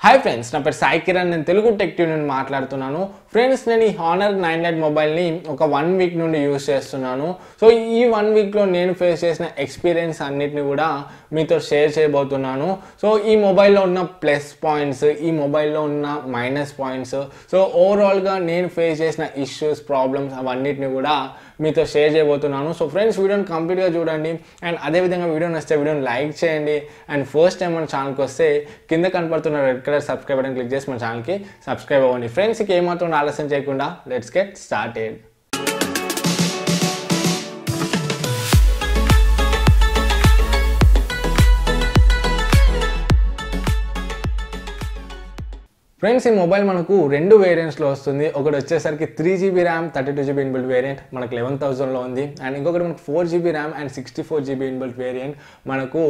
Hi friends, నా పేరు సాయి కిరణ్ నేను తెలుగు టెక్ ట్యూన్ నుండి మాట్లాడుతున్నాను. ఫ్రెండ్స్ నేను ఈ హానర్ 9 మొబైల్ ని ఒక 1 వీక్ నుండి యూస్ చేస్తున్నాను. సో ఈ 1 వీక్ లో నేను ఫేస్ చేసిన ఎక్స్‌పీరియన్స్ అన్నిటిని కూడా మీతో షేర్ చేయబోతున్నాను. సో ఈ మొబైల్ లో ఉన్న ప్లస్ పాయింట్స్, ఈ మొబైల్ లో ఉన్న మైనస్ పాయింట్స్, సో ఓవరాల్ గా నేను ఫేస్ చేసిన ఇష్యూస్, ప్రాబ్లమ్స్ అవన్నిటిని కూడా మీతో షేర్ చేయబోతున్నాను. సో ఫ్రెండ్స్ వీడియోని కంప్లీట్గా చూడండి అండ్ అదేవిధంగా వీడియో నచ్చితే వీడియోని లైక్ చేయండి అండ్ ఫస్ట్ టైం మన ఛానల్కి వస్తే కింద కనపడుతున్న red colour subscribe button click చేసి మన ఛానల్కి సబ్స్క్రైబ్ అవ్వండి. ఫ్రెండ్స్కి ఏమాత్రం ఆలస్యం చేయకుండా లెట్స్ గెట్ స్టార్టెడ్. ఫ్రెండ్స్ ఈ మొబైల్ మనకు రెండు వేరియంట్స్లో వస్తుంది. ఒకటి వచ్చేసరికి 3GB RAM 32GB inbuilt variant మనకు 11,000లో ఉంది అండ్ ఇంకొకటి మనకు 4GB RAM and 64GB inbuilt variant మనకు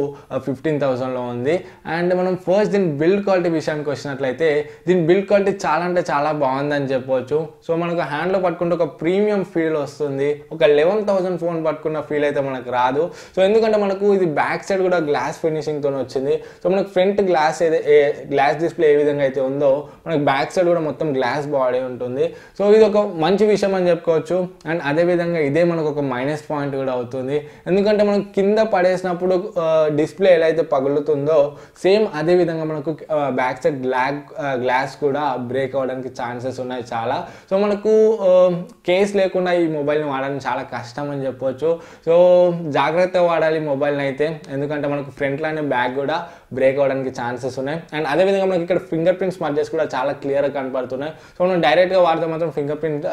15,000లో ఉంది. అండ్ మనం ఫస్ట్ దీని బిల్డ్ క్వాలిటీ విషయానికి వచ్చినట్లయితే దీని బిల్డ్ క్వాలిటీ చాలా అంటే చాలా బాగుందని చెప్పవచ్చు. సో మనకు హ్యాండ్లో పట్టుకుంటే ఒక ప్రీమియం ఫీల్ వస్తుంది. ఒక 11,000 ఫోన్ పట్టుకున్న ఫీల్ అయితే మనకు రాదు. సో ఎందుకంటే మనకు ఇది బ్యాక్ సైడ్ కూడా గ్లాస్ ఫినిషింగ్తో వచ్చింది. సో మనకు ఫ్రంట్ గ్లాస్ డిస్ప్లే ఏ విధంగా అయితే ఉందో మనకి బ్యాక్ సైడ్ కూడా మొత్తం గ్లాస్ బాడీ ఉంటుంది. సో ఇది ఒక మంచి విషయం అని చెప్పుకోవచ్చు. అండ్ అదేవిధంగా ఇదే మనకు ఒక మైనస్ పాయింట్ కూడా అవుతుంది. ఎందుకంటే మనం కింద పడేసినప్పుడు డిస్ప్లే ఎలా అయితే పగులుతుందో సేమ్ అదే విధంగా మనకు బ్యాక్ సైడ్ గ్లాస్ కూడా బ్రేక్ అవ్వడానికి ఛాన్సెస్ ఉన్నాయి చాలా. సో మనకు కేస్ లేకుండా ఈ మొబైల్ని వాడడం చాలా కష్టం అని చెప్పవచ్చు. సో జాగ్రత్తగా వాడాలి మొబైల్ని అయితే, ఎందుకంటే మనకు ఫ్రంట్ లైన్ బ్యాక్ కూడా బ్రేక్ అవ్వడానికి ఛాన్సెస్ ఉన్నాయి. అండ్ అదేవిధంగా మనకి ఇక్కడ ఫింగర్ ప్రింట్ స్మడ్జెస్ కూడా చాలా క్లియర్గా కనపడుతున్నాయి. సో మనం డైరెక్ట్గా వాడితే మాత్రం ఫింగర్ ప్రింట్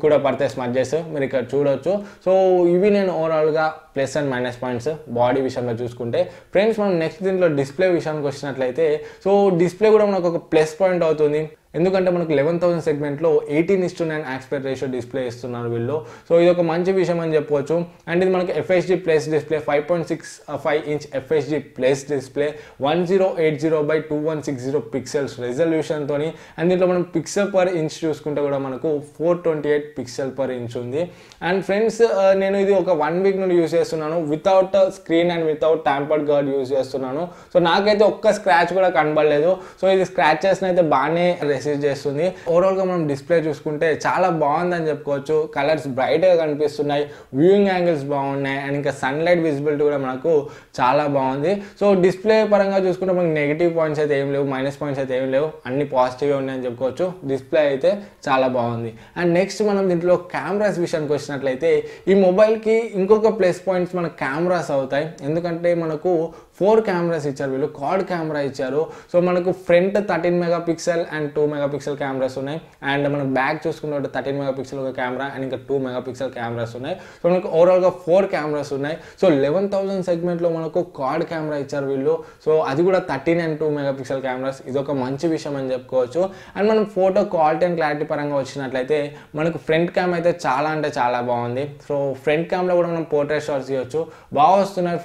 కూడా పడతాయి స్మడ్జెస్, మీరు ఇక్కడ చూడవచ్చు. సో ఇవి నేను ఓవరాల్గా plus and minus points body విషయంలో చూసుకుంటే. ఫ్రెండ్స్ మనం నెక్స్ట్ దీంట్లో డిస్ప్లే విషయానికి వచ్చినట్లయితే సో డిస్ప్లే కూడా మనకు ఒక ప్లస్ పాయింట్ అవుతుంది. ఎందుకంటే మనకు 11,000 సెగ్మెంట్లో 18:9 ఆస్పెక్ట్ రేషియో డిస్ప్లే ఇస్తున్నారు వీళ్ళు. సో ఇది ఒక మంచి విషయం అని చెప్పవచ్చు. అండ్ ఇది మనకి FHD plus display 5.65 inch FHD plus display 1080x2160 pixels రెజల్యూషన్తో. అండ్ దీంట్లో మనం పిక్సెల్ పర్ ఇంచ్ చూసుకుంటే కూడా మనకు 428 పిక్సెల్ పర్ ఇంచ్ ఉంది. అండ్ ఫ్రెండ్స్ నేను ఇది ఒక 1 వీక్ నుండి యూజ్ చేస్తున్నాను. Without screen and without tampered guard use చేస్తున్నాను. సో నాకైతే ఒక్క స్క్రాచ్ కూడా కనబడలేదు. సో ఇది స్క్రాచెస్ని అయితే బాగానే రెసిస్ట్ చేస్తుంది. ఓవరాల్గా మనం డిస్ప్లే చూసుకుంటే చాలా బాగుందని చెప్పుకోవచ్చు. కలర్స్ బ్రైట్గా కనిపిస్తున్నాయి, వ్యూయింగ్ యాంగిల్స్ బాగున్నాయి అండ్ ఇంకా సన్లైట్ విజిబిలిటీ కూడా మనకు చాలా బాగుంది. సో డిస్ప్లే పరంగా చూసుకుంటే మనకి నెగిటివ్ పాయింట్స్ అయితే ఏం లేవు, మైనస్ పాయింట్స్ అయితే ఏం లేవు, అన్ని పాజిటివ్గా ఉన్నాయని చెప్పుకోవచ్చు. డిస్ప్లే అయితే చాలా బాగుంది. అండ్ నెక్స్ట్ మనం దీంట్లో కెమెరాస్ విషయానికి వచ్చినట్లయితే ఈ మొబైల్కి ఇంకొక ప్లస్ పాయింట్స్ మన కెమెరాస్ అవుతాయి. ఎందుకంటే మనకు 4 కెమెరాస్ ఇచ్చారు వీళ్ళు, క్వాడ్ కెమెరా ఇచ్చారు. సో మనకు front 13 megapixel and 2 megapixel cameras ఉన్నాయి. అండ్ మనం బ్యాక్ చూసుకుంటే 13 మెగాపిక్సెల్ ఒక కెమెరా అండ్ ఇంకా 2 మెగాపిక్సెల్ కెమెరాస్ ఉన్నాయి. సో మనకు ఓవరాల్గా 4 కెమెరాస్ ఉన్నాయి. సో 11,000 సెగ్మెంట్లో మనకు క్వాడ్ కెమెరా ఇచ్చారు వీళ్ళు. సో అది కూడా 13 అండ్ 2 మెగాపిక్సెల్ కెమెరాస్, ఇది ఒక మంచి విషయం అని చెప్పుకోవచ్చు. అండ్ మనం ఫోటో క్వాలిటీ అండ్ క్లారిటీ పరంగా వచ్చినట్లయితే మనకు ఫ్రంట్ క్యామ్ అయితే చాలా అంటే చాలా బాగుంది. సో ఫ్రంట్ క్యామ్లో కూడా మనం పోర్ట్రేట్ షాట్స్ తీయొచ్చు, బాగా వస్తున్నాయి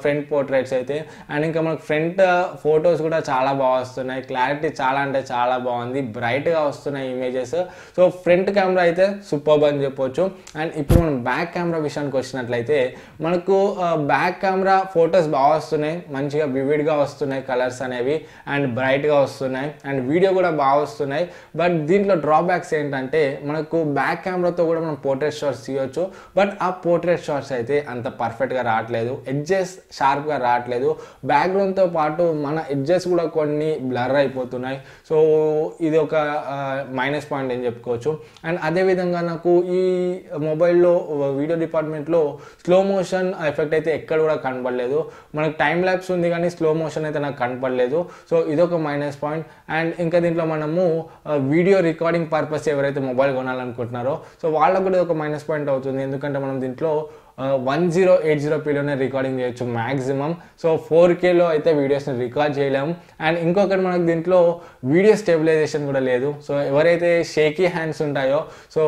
ఫ్రంట్ పోర్ట్రేట్స్ అయితే. అండ్ ఇంకా మనకు ఫ్రంట్ ఫొటోస్ కూడా చాలా బాగా వస్తున్నాయి, క్లారిటీ చాలా అంటే చాలా బాగుంది, బ్రైట్గా వస్తున్నాయి ఇమేజెస్. సో ఫ్రంట్ కెమెరా అయితే సూపర్బ్ అని చెప్పొచ్చు. అండ్ ఇప్పుడు మనం బ్యాక్ కెమెరా విషయానికి వచ్చినట్లయితే మనకు బ్యాక్ కెమెరా ఫొటోస్ బాగా వస్తున్నాయి, మంచిగా వివిడ్గా వస్తున్నాయి కలర్స్ అనేవి అండ్ బ్రైట్గా వస్తున్నాయి అండ్ వీడియో కూడా బాగా వస్తున్నాయి. బట్ దీంట్లో డ్రాబ్యాక్స్ ఏంటంటే మనకు బ్యాక్ కెమెరాతో కూడా మనం పోర్ట్రేట్ షాట్స్ తీయొచ్చు, బట్ ఆ పోర్ట్రేట్ షాట్స్ అయితే అంత పర్ఫెక్ట్గా రావట్లేదు, ఎడ్జెస్ షార్ప్గా రావట్లేదు. బ్యాక్గ్రౌండ్తో పాటు మన ఎడ్జెస్ కూడా కొన్ని బ్లర్ అయిపోతున్నాయి. సో ఇది ఒక మైనస్ పాయింట్ అని చెప్పుకోవచ్చు. అండ్ అదేవిధంగా నాకు ఈ మొబైల్లో వీడియో డిపార్ట్మెంట్లో స్లో మోషన్ ఎఫెక్ట్ అయితే ఎక్కడ కూడా కనపడలేదు. మనకు టైం ల్యాప్స్ ఉంది కానీ స్లో మోషన్ అయితే నాకు కనపడలేదు. సో ఇదొక మైనస్ పాయింట్. అండ్ ఇంకా దీంట్లో మనము వీడియో రికార్డింగ్ పర్పస్ ఎవరైతే మొబైల్ కొనాలనుకుంటున్నారో సో వాళ్ళకు కూడా ఒక మైనస్ పాయింట్ అవుతుంది. ఎందుకంటే మనం దీంట్లో 1080pలోనే రికార్డింగ్ చేయొచ్చు మ్యాక్సిమం. సో 4Kలో అయితే వీడియోస్ని రికార్డ్ చేయలేము. అండ్ ఇంకొకటి మనకు దీంట్లో వీడియో స్టెబిలైజేషన్ కూడా లేదు. సో ఎవరైతే షేకీ హ్యాండ్స్ ఉంటాయో సో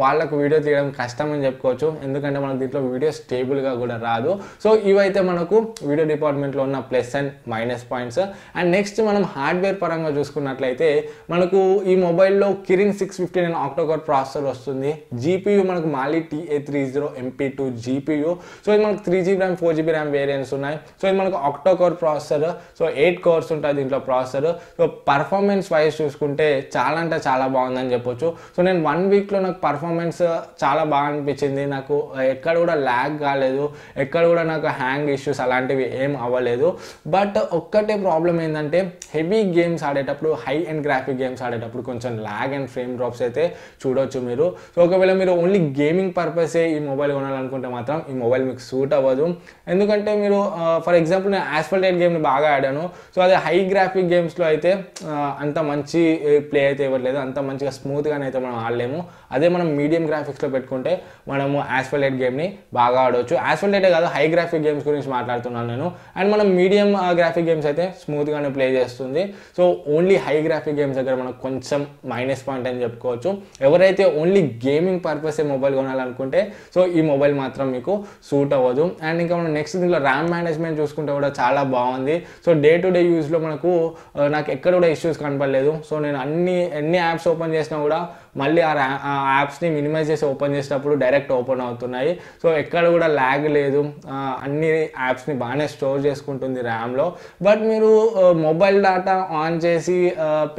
వాళ్ళకు వీడియో తీయడం కష్టం అని చెప్పుకోవచ్చు, ఎందుకంటే మనకు దీంట్లో వీడియో స్టేబుల్గా కూడా రాదు. సో ఇవైతే మనకు వీడియో డిపార్ట్మెంట్లో ఉన్న plus and minus points. And next మనం హార్డ్వేర్ పరంగా చూసుకున్నట్లయితే మనకు ఈ మొబైల్లో కిరిన్ 659 ఆక్టోకోర్ ప్రాసెసర్ వస్తుంది. జీపీయూ మనకు మాలి TA30 MP2G జీపీయూ. సో ఇది మనకు 3GB RAM 4GB RAM variants ఉన్నాయి. సో ఇది మనకు octo core processor. So 8 course ఉంటుంది దీంట్లో ప్రాసెసర్. సో పర్ఫార్మెన్స్ వైజ్ చూసుకుంటే చాలా అంటే చాలా బాగుందని చెప్పొచ్చు. సో నేను 1 వీక్లో నాకు పర్ఫార్మెన్స్ చాలా బాగా అనిపించింది. నాకు ఎక్కడ కూడా ల్యాగ్ కాలేదు, ఎక్కడ కూడా నాకు హ్యాంగ్ ఇష్యూస్ అలాంటివి ఏం అవ్వలేదు. బట్ ఒక్కటే ప్రాబ్లం ఏంటంటే హెవీ గేమ్స్ ఆడేటప్పుడు, హై అండ్ గ్రాఫిక్ గేమ్స్ ఆడేటప్పుడు కొంచెం ల్యాగ్ అండ్ ఫ్రేమ్ డ్రాప్స్ అయితే చూడొచ్చు మీరు. సో ఒకవేళ మీరు ఓన్లీ గేమింగ్ పర్పసే ఈ మొబైల్ కొనాలనుకుంటే మాత్రం ఈ మొబైల్ మీకు సూట్ అవ్వదు. ఎందుకంటే మీరు ఫర్ ఎగ్జాంపుల్ నేను యాస్ఫల్టేట్ గేమ్ని బాగా ఆడాను. సో అదే హై గ్రాఫిక్ గేమ్స్లో అయితే అంత మంచి ప్లే అయితే ఇవ్వట్లేదు, అంత మంచిగా స్మూత్గానే అయితే మనం ఆడలేము. అదే మనం మీడియం గ్రాఫిక్స్లో పెట్టుకుంటే మనము యాస్ఫల్టేట్ గేమ్ని బాగా ఆడవచ్చు. యాస్ఫల్టేటే కాదు, హై గ్రాఫిక్ గేమ్స్ గురించి మాట్లాడుతున్నాను నేను. అండ్ మనం మీడియం గ్రాఫిక్ గేమ్స్ అయితే స్మూత్గానే ప్లే చేస్తుంది. So only high graphic games దగ్గర మనకు కొంచెం మైనస్ పాయింట్ అని చెప్పుకోవచ్చు. ఎవరైతే ఓన్లీ గేమింగ్ పర్పస్ మొబైల్ కొనాలనుకుంటే సో ఈ మొబైల్ మాత్రం మీకు సూట్ అవ్వదు. అండ్ ఇంకా మనం నెక్స్ట్ దీంట్లో ర్యామ్ మేనేజ్మెంట్ చూసుకుంటే కూడా చాలా బాగుంది. సో డే టు డే యూజ్లో నాకు ఎక్కడ కూడా ఇష్యూస్ కనపడలేదు. సో నేను ఎన్ని యాప్స్ ఓపెన్ చేసినా కూడా మళ్ళీ ఆ యాప్స్ని మినిమైజ్ చేసి ఓపెన్ చేసేటప్పుడు డైరెక్ట్ ఓపెన్ అవుతున్నాయి. సో ఎక్కడ కూడా ల్యాగ్ లేదు, అన్ని యాప్స్ని బాగానే స్టోర్ చేసుకుంటుంది ర్యామ్లో. బట్ మీరు మొబైల్ డేటా ఆన్ చేసి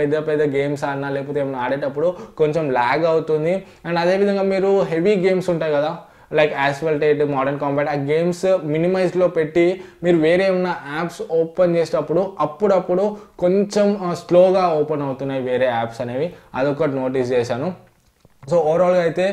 పెద్ద గేమ్స్ ఆడినా లేకపోతే ఏమైనా ఆడేటప్పుడు కొంచెం ల్యాగ్ అవుతుంది. అండ్ అదేవిధంగా మీరు హెవీ గేమ్స్ ఉంటాయి కదా, లైక్ యాస్ఫల్టేట్, మోడర్న్ కాంబాట్, ఆ గేమ్స్ మినిమైజ్లో పెట్టి మీరు వేరే ఉన్న యాప్స్ ఓపెన్ చేసేటప్పుడు అప్పుడప్పుడు కొంచెం స్లోగా ఓపెన్ అవుతున్నాయి వేరే యాప్స్ అనేవి. అదొకటి నోటీస్ చేశాను. సో ఓవరాల్గా అయితే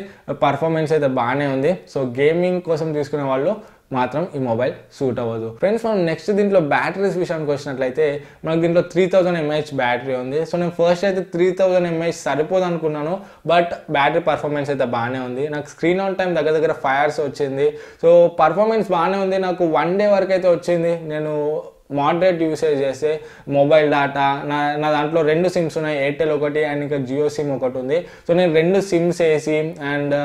పర్ఫార్మెన్స్ అయితే బాగానే ఉంది. సో గేమింగ్ కోసం తీసుకునే వాళ్ళు మాత్రం ఈ మొబైల్ సూట్ అవ్వదు. ఫ్రెండ్స్, మనం నెక్స్ట్ దీంట్లో బ్యాటరీస్ విషయానికి వచ్చినట్లయితే మనకు దీంట్లో 3000 mAh బ్యాటరీ ఉంది. సో నేను ఫస్ట్ అయితే 3000 mAh సరిపోదు అనుకున్నాను, బట్ బ్యాటరీ పర్ఫార్మెన్స్ అయితే బాగానే ఉంది. నాకు స్క్రీన్ ఆన్ టైం దగ్గర 5 hours వచ్చింది. సో పర్ఫార్మెన్స్ బాగానే ఉంది. నాకు 1 day వరకు అయితే వచ్చింది. నేను మోడరేట్ యూసేజ్ చేస్తే మొబైల్ డేటా నా దాంట్లో 2 సిమ్స్ ఉన్నాయి, ఎయిర్టెల్ ఒకటి అండ్ ఇంకా జియో సిమ్ ఒకటి ఉంది. సో నేను 2 సిమ్స్ వేసి అండ్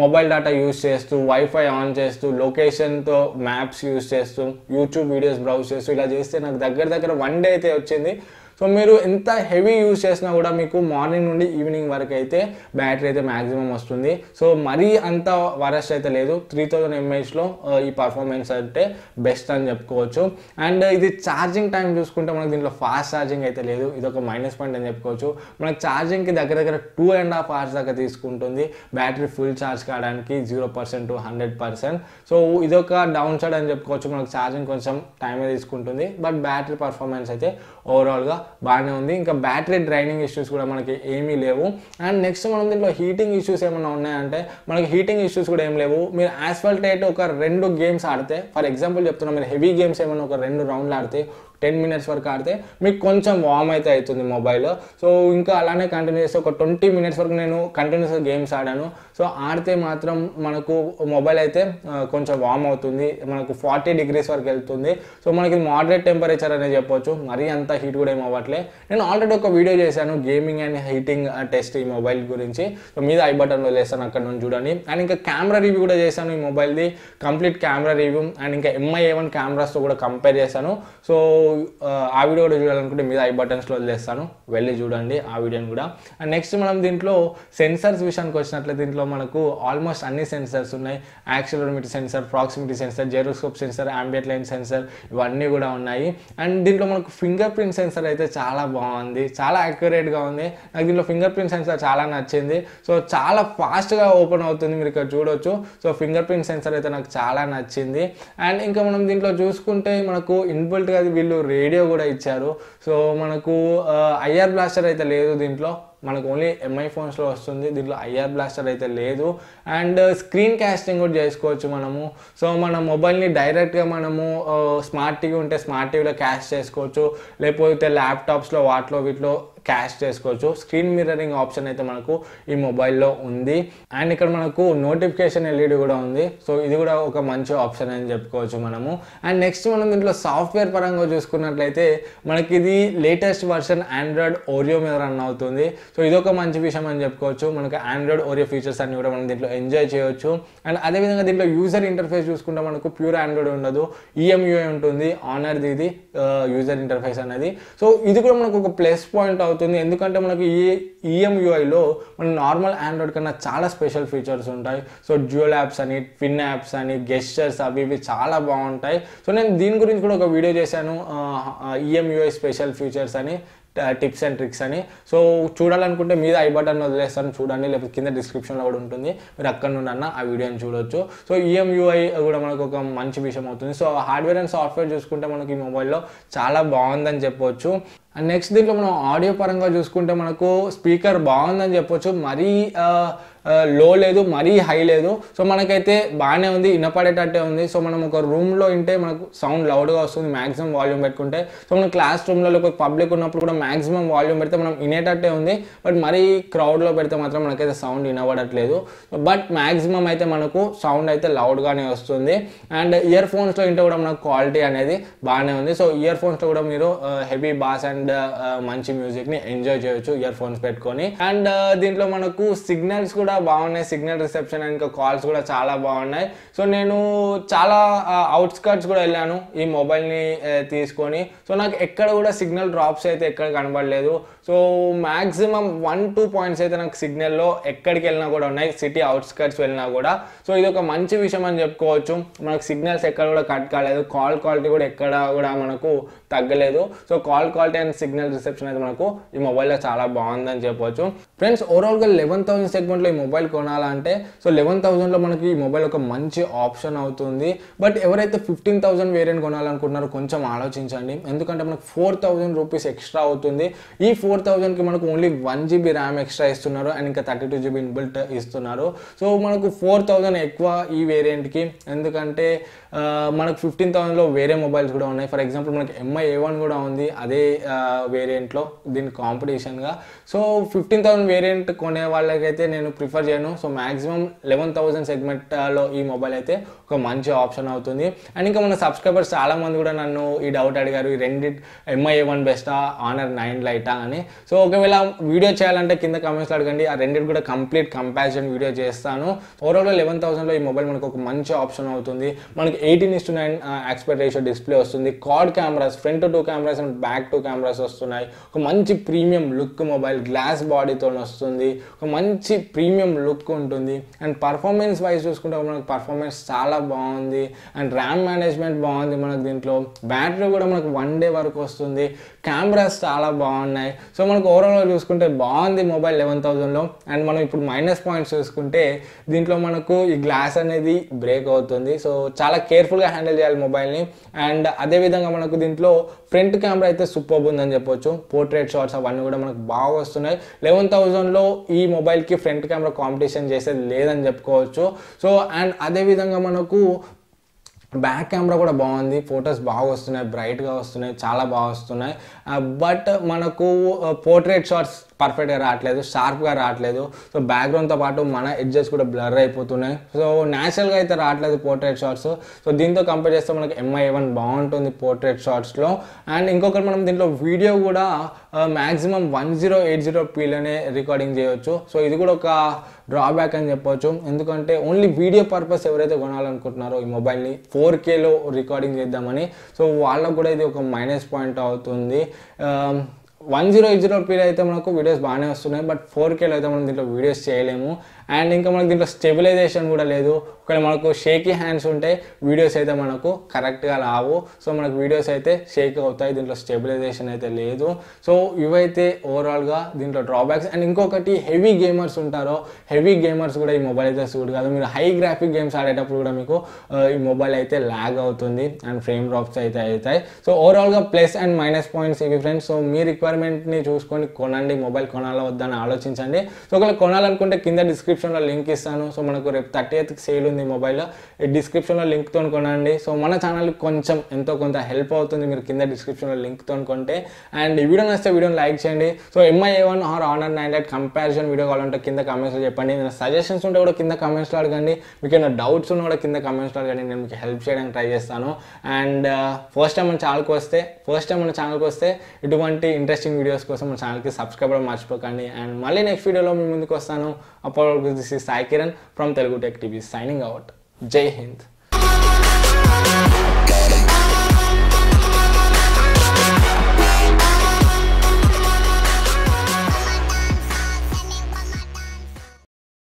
మొబైల్ డేటా యూజ్ చేస్తూ, వైఫై ఆన్ చేస్తూ, లొకేషన్తో మ్యాప్స్ యూజ్ చేస్తూ, యూట్యూబ్ వీడియోస్ బ్రౌజ్ చేస్తూ ఇలా చేస్తే నాకు దగ్గర 1 day అయితే వచ్చింది. సో మీరు ఎంత హెవీ యూజ్ చేసినా కూడా మీకు మార్నింగ్ నుండి ఈవినింగ్ వరకు అయితే బ్యాటరీ అయితే మ్యాక్సిమం వస్తుంది. సో మరీ అంత వరస్ట్ అయితే లేదు. 3000 mAhలో ఈ పర్ఫార్మెన్స్ అయితే బెస్ట్ అని చెప్పుకోవచ్చు. అండ్ ఇది ఛార్జింగ్ టైం చూసుకుంటే మనకు దీంట్లో ఫాస్ట్ ఛార్జింగ్ అయితే లేదు. ఇది ఒక మైనస్ పాయింట్ అని చెప్పుకోవచ్చు. మనకు ఛార్జింగ్కి దగ్గర 2.5 hours దాకా తీసుకుంటుంది బ్యాటరీ ఫుల్ ఛార్జ్ కావడానికి 0% to 100%. సో ఇదొక డౌన్ సైడ్ అని చెప్పుకోవచ్చు. మనకు ఛార్జింగ్ కొంచెం టైమే తీసుకుంటుంది, బట్ బ్యాటరీ పర్ఫార్మెన్స్ అయితే ఓవరాల్గా బాగానే ఉంది. ఇంకా బ్యాటరీ డ్రైనింగ్ ఇష్యూస్ కూడా మనకి ఏమీ లేవు. అండ్ నెక్స్ట్ మనం దీంట్లో హీటింగ్ ఇష్యూస్ ఏమైనా ఉన్నాయంటే మనకి హీటింగ్ ఇష్యూస్ కూడా ఏం లేవు. మీరు యాస్ఫల్టేట్ ఒక 2 games ఆడితే, ఫర్ ఎగ్జాంపుల్ చెప్తున్నా, మీరు హెవీ గేమ్స్ ఏమైనా ఒక 2 rounds ఆడితే 10 minutes వరకు ఆడితే మీకు కొంచెం వార్మ్ అయితే అవుతుంది మొబైల్. సో ఇంకా అలానే కంటిన్యూ చేస్తే ఒక 20 minutes వరకు నేను కంటిన్యూస్గా గేమ్స్ ఆడాను. సో ఆడితే మాత్రం మనకు మొబైల్ అయితే కొంచెం వార్మ్ అవుతుంది, మనకు 40 degrees వరకు వెళ్తుంది. సో మనకి మోడరేట్ టెంపరేచర్ అనేది చెప్పొచ్చు, మరీ అంత హీట్ కూడా ఏం అవ్వట్లే. నేను ఆల్రెడీ ఒక వీడియో చేశాను గేమింగ్ అండ్ హీటింగ్ టెస్ట్ ఈ మొబైల్ గురించి. సో మీద ఐ బటన్లో వేస్తాను, అక్కడ నుంచి చూడండి. అండ్ ఇంకా కెమెరా రివ్యూ కూడా చేశాను ఈ మొబైల్ది, కంప్లీట్ కెమెరా రివ్యూ. అండ్ ఇంకా MI-A1 కెమెరాస్తో కూడా కంపేర్ చేశాను. సో ఆ వీడియో కూడా చూడాలనుకుంటే మీద ఐ బటన్స్లో వదిలేస్తాను, వెళ్ళి చూడండి ఆ వీడియోని కూడా. అండ్ నెక్స్ట్ మనం దీంట్లో సెన్సర్స్ విషయానికి వచ్చినట్లయితే దీంట్లో మనకు ఆల్మోస్ట్ అన్ని సెన్సర్స్ ఉన్నాయి. Accelerometer sensor, proximity sensor, gyroscope sensor, ambient light sensor, ఇవన్నీ కూడా ఉన్నాయి. అండ్ దీంట్లో మనకు ఫింగర్ ప్రింట్ సెన్సర్ అయితే చాలా బాగుంది, చాలా యాక్యురేట్గా ఉంది. నాకు దీంట్లో ఫింగర్ ప్రింట్ సెన్సర్ చాలా నచ్చింది. సో చాలా ఫాస్ట్గా ఓపెన్ అవుతుంది, మీరు ఇక్కడ చూడొచ్చు. సో ఫింగర్ ప్రింట్ సెన్సర్ అయితే నాకు చాలా నచ్చింది. అండ్ ఇంకా మనం దీంట్లో చూసుకుంటే మనకు ఇన్బిల్ట్గా వీళ్ళు రేడియో కూడా ఇచ్చారు. సో మనకు ఐఆర్ బ్లాస్టర్ అయితే లేదు దీంట్లో, మనకు ఓన్లీ MI ఫోన్స్లో వస్తుంది. దీంట్లో ఐఆర్ బ్లాస్టర్ అయితే లేదు. అండ్ స్క్రీన్ కాస్టింగ్ కూడా చేసుకోవచ్చు మనము. సో మన మొబైల్ని డైరెక్ట్గా మనము స్మార్ట్ టీవీ ఉంటే స్మార్ట్ టీవీలో క్యాస్ట్ చేసుకోవచ్చు, లేకపోతే ల్యాప్టాప్స్లో వాటిలో వీటిలో క్యాష్ చేసుకోవచ్చు. స్క్రీన్ మిర్రరింగ్ ఆప్షన్ అయితే మనకు ఈ మొబైల్లో ఉంది. అండ్ ఇక్కడ మనకు నోటిఫికేషన్ LED కూడా ఉంది. సో ఇది కూడా ఒక మంచి ఆప్షన్ అని చెప్పుకోవచ్చు మనము. అండ్ నెక్స్ట్ మనం దీంట్లో సాఫ్ట్వేర్ పరంగా చూసుకున్నట్లయితే మనకి ఇది లేటెస్ట్ వర్షన్ ఆండ్రాయిడ్ ఓరియో మీద రన్ అవుతుంది. సో ఇదొక మంచి విషయం అని చెప్పుకోవచ్చు. మనకు ఆండ్రాయిడ్ ఓరియో ఫీచర్స్ అన్ని కూడా మనం దీంట్లో ఎంజాయ్ చేయొచ్చు. అండ్ అదేవిధంగా దీంట్లో యూజర్ ఇంటర్ఫేస్ చూసుకుంటే మనకు ప్యూర్ ఆండ్రాయిడ్ ఉండదు, EMUI ఉంటుంది. ఆనర్ది ఇది యూజర్ ఇంటర్ఫేస్ అనేది. సో ఇది కూడా మనకు ఒక ప్లస్ పాయింట్ అవుతుంది అవుతుంది. ఎందుకంటే మనకి ఈ EMUIలో మన నార్మల్ ఆండ్రాయిడ్ కన్నా చాలా స్పెషల్ ఫీచర్స్ ఉంటాయి. సో డ్యూయల్ యాప్స్ అని, ట్విన్ యాప్స్ అని, గెస్చర్స్ అవి ఇవి చాలా బాగుంటాయి. సో నేను దీని గురించి కూడా ఒక వీడియో చేశాను, EMUI స్పెషల్ ఫీచర్స్ అని, టిప్స్ అండ్ ట్రిక్స్ అని. సో చూడాలనుకుంటే మీద ఐ బటన్ వదిలేస్తాను, చూడండి, లేకపోతే కింద డిస్క్రిప్షన్లో కూడా ఉంటుంది, మీరు అక్కడ నుండి అన్న ఆ వీడియోని చూడొచ్చు. సో EMUI కూడా మనకు ఒక మంచి విషయం అవుతుంది. సో హార్డ్వేర్ అండ్ సాఫ్ట్వేర్ చూసుకుంటే మనకి ఈ మొబైల్లో చాలా బాగుందని చెప్పొచ్చు. అండ్ నెక్స్ట్ దీంట్లో మనం ఆడియో పరంగా చూసుకుంటే మనకు స్పీకర్ బాగుందని చెప్పొచ్చు. మరీ లో లేదు, మరీ హై లేదు. సో మనకైతే బాగానే ఉంది, వినపడేటట్టే ఉంది. సో మనం ఒక రూమ్లో ఉంటే మనకు సౌండ్ లౌడ్గా వస్తుంది మ్యాక్సిమం వాల్యూమ్ పెట్టుకుంటే. సో మనం క్లాస్ రూమ్లో లేకపోతే పబ్లిక్ ఉన్నప్పుడు కూడా మ్యాక్సిమం వాల్యూమ్ పెడితే మనం వినేటట్టే ఉంది. బట్ మరీ క్రౌడ్లో పెడితే మాత్రం మనకైతే సౌండ్ వినబడట్లేదు. బట్ మ్యాక్సిమం అయితే మనకు సౌండ్ అయితే లౌడ్గానే వస్తుంది. అండ్ ఇయర్ ఫోన్స్లో వింటే కూడా మనకు క్వాలిటీ అనేది బాగానే ఉంది. సో ఇయర్ ఫోన్స్లో కూడా మీరు హెవీ బాస్ అండ్ మంచి మ్యూజిక్ని ఎంజాయ్ చేయొచ్చు ఇయర్ ఫోన్స్ పెట్టుకొని. అండ్ దీంట్లో మనకు సిగ్నల్స్ కూడా బాగున్నాయి, సిగ్నల్ రిసెప్షన్ అండ్ ఇంకా కాల్స్ కూడా చాలా బాగున్నాయి. సో నేను చాలా అవుట్స్కర్ట్స్ కూడా వెళ్ళాను ఈ మొబైల్ని తీసుకొని. సో నాకు ఎక్కడ కూడా సిగ్నల్ డ్రాప్స్ అయితే ఎక్కడ కనబడలేదు. సో మ్యాక్సిమం 1-2 పాయింట్స్ అయితే నాకు సిగ్నల్లో ఎక్కడికి వెళ్ళినా కూడా ఉన్నాయి, సిటీ అవుట్స్కర్ట్స్ వెళ్ళినా కూడా. సో ఇది ఒక మంచి విషయం అని చెప్పుకోవచ్చు. మనకు సిగ్నల్స్ ఎక్కడ కూడా కట్ కాలేదు, కాల్ క్వాలిటీ కూడా ఎక్కడ కూడా మనకు తగ్గలేదు. So call quality and signal reception అయితే మనకు ఈ మొబైల్లో చాలా బాగుందని చెప్పవచ్చు. ఫ్రెండ్స్ ఓవరాల్గా 11,000 సెగ్మెంట్లో ఈ మొబైల్ కొనాలంటే సో 11,000లో మనకి ఈ మొబైల్ ఒక మంచి ఆప్షన్ అవుతుంది. బట్ ఎవరైతే 15,000 వేరియంట్ కొనాలనుకుంటున్నారో కొంచెం ఆలోచించండి, ఎందుకంటే మనకు 4,000 రూపీస్ ఎక్స్ట్రా అవుతుంది. ఈ 4,000కి మనకు ఓన్లీ 1GB ర్యామ్ ఎక్స్ట్రా ఇస్తున్నారు అండ్ ఇంకా 32GB ఇన్బిల్ట్ ఇస్తున్నారు. సో మనకు 4,000 ఎక్కువ ఈ వేరియంట్కి, ఎందుకంటే మనకు 15,000లో వేరే మొబైల్స్ కూడా ఉన్నాయి. ఫర్ ఎగ్జాంపుల్ మనకి MI-A1 కూడా ఉంది అదే వేరియంట్లో దీని కాంపిటీషన్గా. సో 15,000 వేరియంట్ కొనే వాళ్ళకైతే నేను ప్రిఫర్ చేయను. సో మ్యాక్సిమం 11,000 సెగ్మెంట్లో ఈ మొబైల్ అయితే ఒక మంచి ఆప్షన్ అవుతుంది. అండ్ ఇంకా మన సబ్స్క్రైబర్స్ చాలామంది కూడా నన్ను ఈ డౌట్ అడిగారు, ఈ రెండిట్ MI-A1 బెస్టా, Honor 9 లైటా అని. సో ఒకవేళ వీడియో చేయాలంటే కింద కామెంట్స్లో అడగండి, ఆ రెండింటి కూడా కంప్లీట్ కంపారిజన్ వీడియో చేస్తాను. ఓవరాల్గా 11,000లో ఈ మొబైల్ మనకు ఒక మంచి ఆప్షన్ అవుతుంది. మనకి 18:9 ఆస్పెక్ట్ రేషియో డిస్ప్లే వస్తుంది, quad cameras, front 2 cameras and back 2 cameras వస్తున్నాయి. ఒక మంచి ప్రీమియం లుక్ మొబైల్, గ్లాస్ బాడీతో వస్తుంది, ఒక మంచి ప్రీమియం లుక్ ఉంటుంది. అండ్ పర్ఫార్మెన్స్ వైజ్ చూసుకుంటే మనకు పర్ఫార్మెన్స్ చాలా బాగుంది. అండ్ ర్యామ్ మేనేజ్మెంట్ బాగుంది మనకు దీంట్లో. బ్యాటరీ కూడా మనకు 1 డే వరకు వస్తుంది. కెమెరాస్ చాలా బాగున్నాయి. సో మనకు ఓవరాల్గా చూసుకుంటే బాగుంది మొబైల్ 11,000లో. అండ్ మనం ఇప్పుడు మైనస్ పాయింట్స్ చూసుకుంటే దీంట్లో మనకు ఈ గ్లాస్ అనేది బ్రేక్ అవుతుంది. సో చాలా కేర్ఫుల్గా హ్యాండిల్ చేయాలి మొబైల్ని. అండ్ అదేవిధంగా మనకు దీంట్లో ఫ్రంట్ కెమెరా అయితే సూపర్ ఉందని చెప్పొచ్చు. పోర్ట్రేట్ షాట్స్ అవన్నీ కూడా మనకు బాగా వస్తున్నాయి. 11,000లో ఈ మొబైల్కి ఫ్రంట్ కెమెరా కాంపిటీషన్ చేసేది లేదని చెప్పుకోవచ్చు. సో అండ్ అదేవిధంగా మనకు బ్యాక్ కెమెరా కూడా బాగుంది, ఫొటోస్ బాగా వస్తున్నాయి, బ్రైట్గా వస్తున్నాయి, చాలా బాగా వస్తున్నాయి. బట్ మనకు పోర్ట్రేట్ షాట్స్ పర్ఫెక్ట్గా రావట్లేదు, షార్ప్గా రావట్లేదు. సో బ్యాక్గ్రౌండ్తో పాటు మన ఎడ్జెస్ కూడా బ్లర్ అయిపోతున్నాయి. సో న్యాచురల్గా అయితే రావట్లేదు పోర్ట్రేట్ షాట్స్. సో దీంతో కంపేర్ చేస్తే మనకి MI-A1 బాగుంటుంది పోర్ట్రేట్ షాట్స్లో. అండ్ ఇంకొకటి మనం దీంట్లో వీడియో కూడా మ్యాక్సిమం 1080pలోనే రికార్డింగ్ చేయవచ్చు. సో ఇది కూడా ఒక డ్రాబ్యాక్ అని చెప్పొచ్చు, ఎందుకంటే ఓన్లీ వీడియో పర్పస్ ఎవరైతే కొనాలనుకుంటున్నారో ఈ మొబైల్ని 4Kలో రికార్డింగ్ చేద్దామని, సో వాళ్ళకు కూడా ఇది ఒక మైనస్ పాయింట్ అవుతుంది. 1080pలో అయితే మనకు వీడియోస్ బాగానే వస్తున్నాయి, బట్ 4Kలో అయితే మనం దీంట్లో వీడియోస్ చేయలేము. అండ్ ఇంకా మనకు దీంట్లో స్టెబిలైజేషన్ కూడా లేదు. ఒకవేళ మనకు షేకీ హ్యాండ్స్ ఉంటే వీడియోస్ అయితే మనకు కరెక్ట్గా రావు. సో మనకు వీడియోస్ అయితే షేక్ అవుతాయి, దీంట్లో స్టెబిలైజేషన్ అయితే లేదు. సో ఇవైతే ఓవరాల్గా దీంట్లో డ్రాబ్యాక్స్. అండ్ ఇంకొకటి హెవీ గేమర్స్ ఉంటారో, హెవీ గేమర్స్ కూడా ఈ మొబైల్ అయితే సూట్ కాదు. మీరు హై గ్రాఫిక్ గేమ్స్ ఆడేటప్పుడు కూడా మీకు ఈ మొబైల్ అయితే ల్యాగ్ అవుతుంది అండ్ ఫ్రేమ్ డ్రాప్స్ అయితే అవుతాయి. సో ఓవరాల్గా ప్లస్ అండ్ మైనస్ పాయింట్స్ ఇవి ఫ్రెండ్స్. సో మీ రిక్వైర్మెంట్ని చూసుకొని కొనండి, మొబైల్ కొనాలో వద్దని ఆలోచించండి. సో ఒకవేళ కొనాలనుకుంటే కింద డిస్క్రిప్షన్లో లింక్ ఇస్తాను. సో మనకు రేపు 30th సేల్ ఉంది మొబైల్, ఈ డిస్క్రిప్షన్లో లింక్తో కొనండి. సో మన ఛానల్కి కొంచెం ఎంతో కొంత హెల్ప్ అవుతుంది మీరు కింద డిస్క్రిప్షన్లో లింక్తో కొంటే. అండ్ ఈ వీడియో నచ్చితే వీడియోని లైక్ చేయండి. So MI-A1 or Honor 9 lite comparison video కావాలంటే కింద కామెంట్స్లో చెప్పండి. ఏదైనా సజెషన్స్ ఉంటే కూడా కింద కామెంట్స్లో అడగండి. మీకు ఏమైనా డౌట్స్ ఉన్నా కూడా కింద కామెంట్స్లో అడగండి, నేను మీకు హెల్ప్ చేయడానికి ట్రై చేస్తాను. అండ్ ఫస్ట్ టైం మన ఛానల్కి వస్తే ఇటువంటి ఇంట్రెస్టింగ్ వీడియోస్ కోసం మన ఛానల్కి సబ్స్క్రైబ్ అవ్వడం మర్చిపోకండి. అండ్ మళ్ళీ నెక్స్ట్ వీడియోలో మీ ముందుకు వస్తాను. అప్పుడు this is Sai Kiran from Telugu Tech TV signing out. Jai Hind.